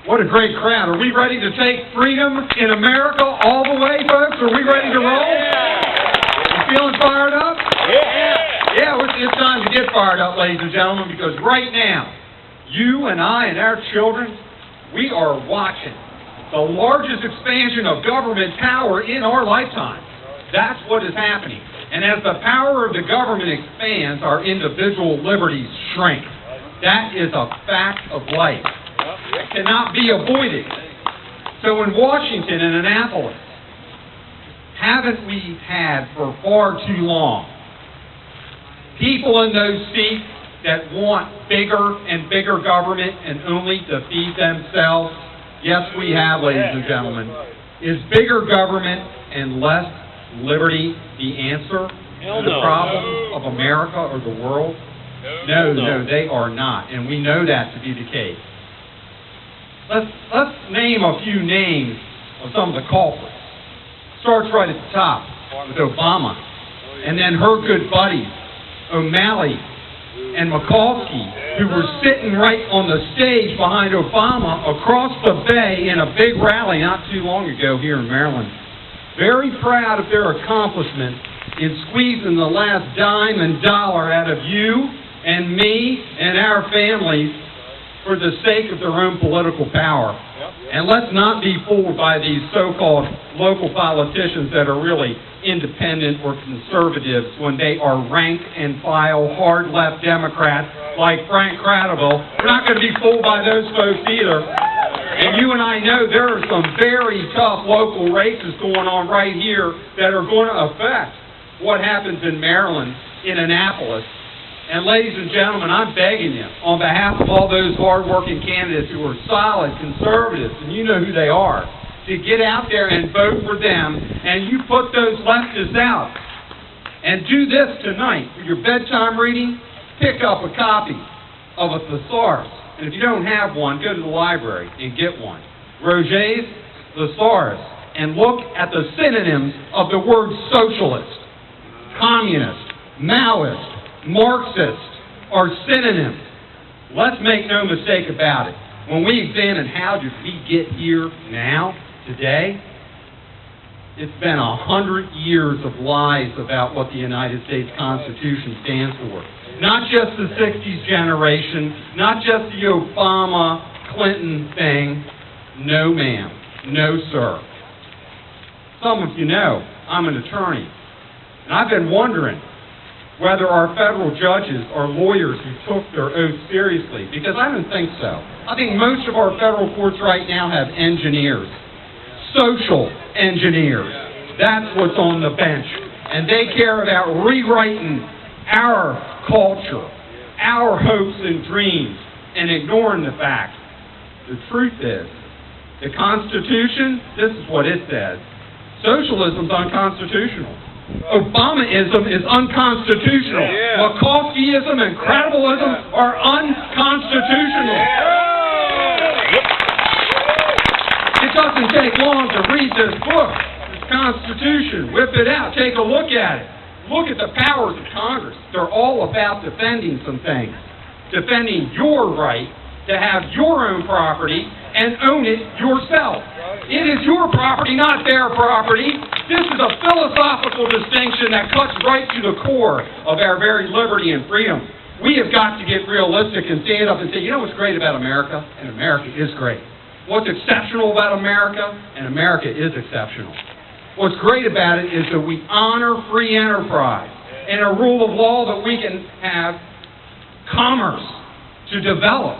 What a great crowd. Are we ready to take freedom in America all the way, folks? Are we ready to roll? You feeling fired up? Yeah, it's time to get fired up, ladies and gentlemen, because right now, you and I and our children, we are watching the largest expansion of government power in our lifetime. That's what is happening. And as the power of the government expands, our individual liberties shrink. That is a fact of life. It cannot be avoided. So in Washington and Annapolis, haven't we had for far too long people in those seats that want bigger and bigger government and only to feed themselves? Yes, we have, ladies and gentlemen. Is bigger government and less liberty the answer to the problems of America or the world? No, they are not, and we know that to be the case. Let's name a few names of some of the culprits. Starts right at the top with Obama, and then her good buddies, O'Malley and Mikulski, who were sitting right on the stage behind Obama across the bay in a big rally not too long ago here in Maryland. Very proud of their accomplishment in squeezing the last dime and dollar out of you and me and our families for the sake of their own political power. And let's not be fooled by these so-called local politicians that are really independent or conservatives when they are rank and file hard left Democrats like Frank Cradaville. We're not going to be fooled by those folks either. And you and I know there are some very tough local races going on right here that are going to affect what happens in Maryland, in Annapolis. And ladies and gentlemen, I'm begging you, on behalf of all those hard-working candidates who are solid conservatives, and you know who they are, to get out there and vote for them, and you put those leftists out. And do this tonight. For your bedtime reading, pick up a copy of a thesaurus. And if you don't have one, go to the library and get one. Roget's Thesaurus. And look at the synonyms of the word socialist. Communist, Maoist, Marxist are synonyms. Let's make no mistake about it. When we examine how did we get here now, today, it's been 100 years of lies about what the United States Constitution stands for. Not just the 60s generation, not just the Obama-Clinton thing. No, ma'am. No, sir. Some of you know I'm an attorney, and I've been wondering whether our federal judges are lawyers who took their oath seriously, because I don't think so. I think most of our federal courts right now have engineers, social engineers. That's what's on the bench. And they care about rewriting our culture, our hopes and dreams, and ignoring the fact. The truth is, the Constitution, this is what it says. Socialism's unconstitutional. Obamaism is unconstitutional. Mikulskiism and Cradavilleism are unconstitutional. It doesn't take long to read this book, this Constitution. Whip it out. Take a look at it. Look at the powers of Congress. They're all about defending some things. Defending your right to have your own property and own it yourself. It is your property, not their property. This is a philosophical distinction that cuts right to the core of our very liberty and freedom. We have got to get realistic and stand up and say, you know what's great about America? And America is great. What's exceptional about America? And America is exceptional. What's great about it is that we honor free enterprise and a rule of law that we can have commerce to develop.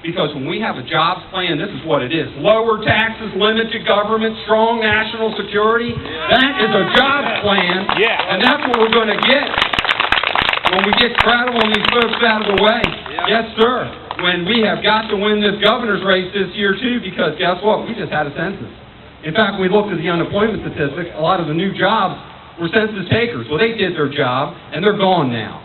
Because when we have a jobs plan, this is what it is. Lower taxes, limited government, strong national security. That is a jobs plan. And that's what we're going to get when we get Cradaville and these folks out of the way. Yes, sir. When we have got to win this governor's race this year, too, because guess what? We just had a census. In fact, we looked at the unemployment statistics. A lot of the new jobs were census takers. Well, they did their job, and they're gone now.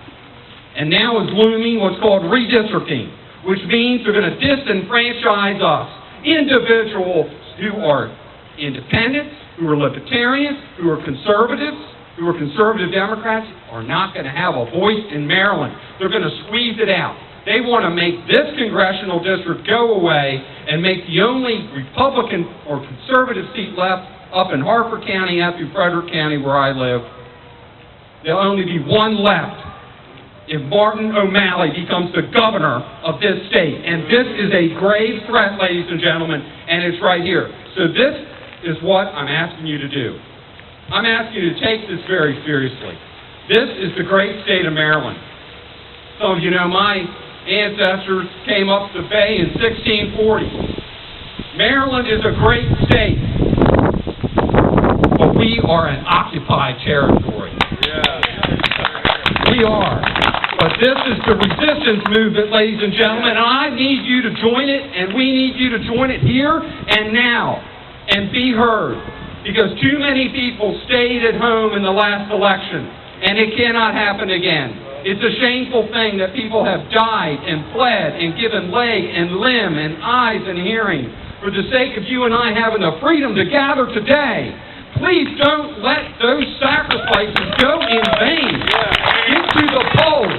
And now is looming what's called redistricting, which means they're going to disenfranchise us. Individuals who are independents, who are libertarians, who are conservatives, who are conservative Democrats, are not going to have a voice in Maryland. They're going to squeeze it out. They want to make this congressional district go away and make the only Republican or conservative seat left up in Harford County out through Frederick County where I live. There'll only be one left if Martin O'Malley becomes the governor of this state. And this is a grave threat, ladies and gentlemen, and it's right here. So this is what I'm asking you to do. I'm asking you to take this very seriously. This is the great state of Maryland. Some of you know my ancestors came up the bay in 1640. Maryland is a great state, but we are an occupied territory. We are. But this is the resistance movement, ladies and gentlemen, and I need you to join it, and we need you to join it here and now, and be heard. Because too many people stayed at home in the last election, and it cannot happen again. It's a shameful thing that people have died and fled and given leg and limb and eyes and hearing for the sake of you and I having the freedom to gather today. Please don't let those sacrifices go in vain. Get to the polls.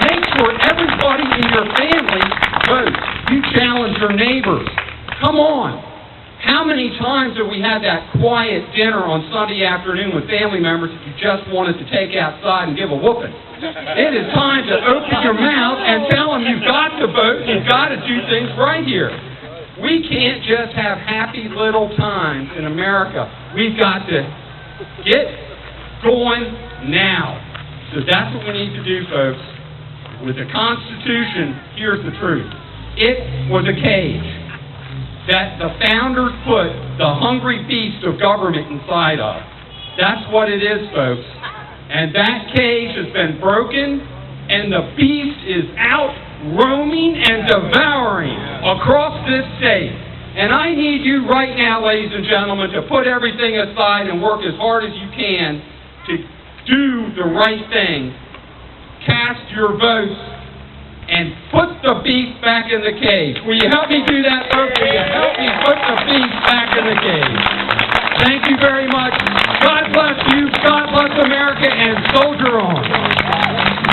Make sure everybody in your family votes. You challenge your neighbors. Come on. How many times have we had that quiet dinner on Sunday afternoon with family members that you just wanted to take outside and give a whooping? It is time to open your mouth and tell them you've got to vote, you've got to do things right here. We can't just have happy little times in America. We've got to get going now. So that's what we need to do, folks. With the Constitution, here's the truth. It was a cage that the founders put the hungry beast of government inside of. That's what it is, folks. And that cage has been broken, and the beast is out roaming and devouring across this state. And I need you right now, ladies and gentlemen, to put everything aside and work as hard as you can to do the right thing. Cast your votes and put the beast back in the cage. Will you help me do that, folks? Will you help me put the beast back in the cage? Thank you very much. God bless you. God bless America, and soldier on.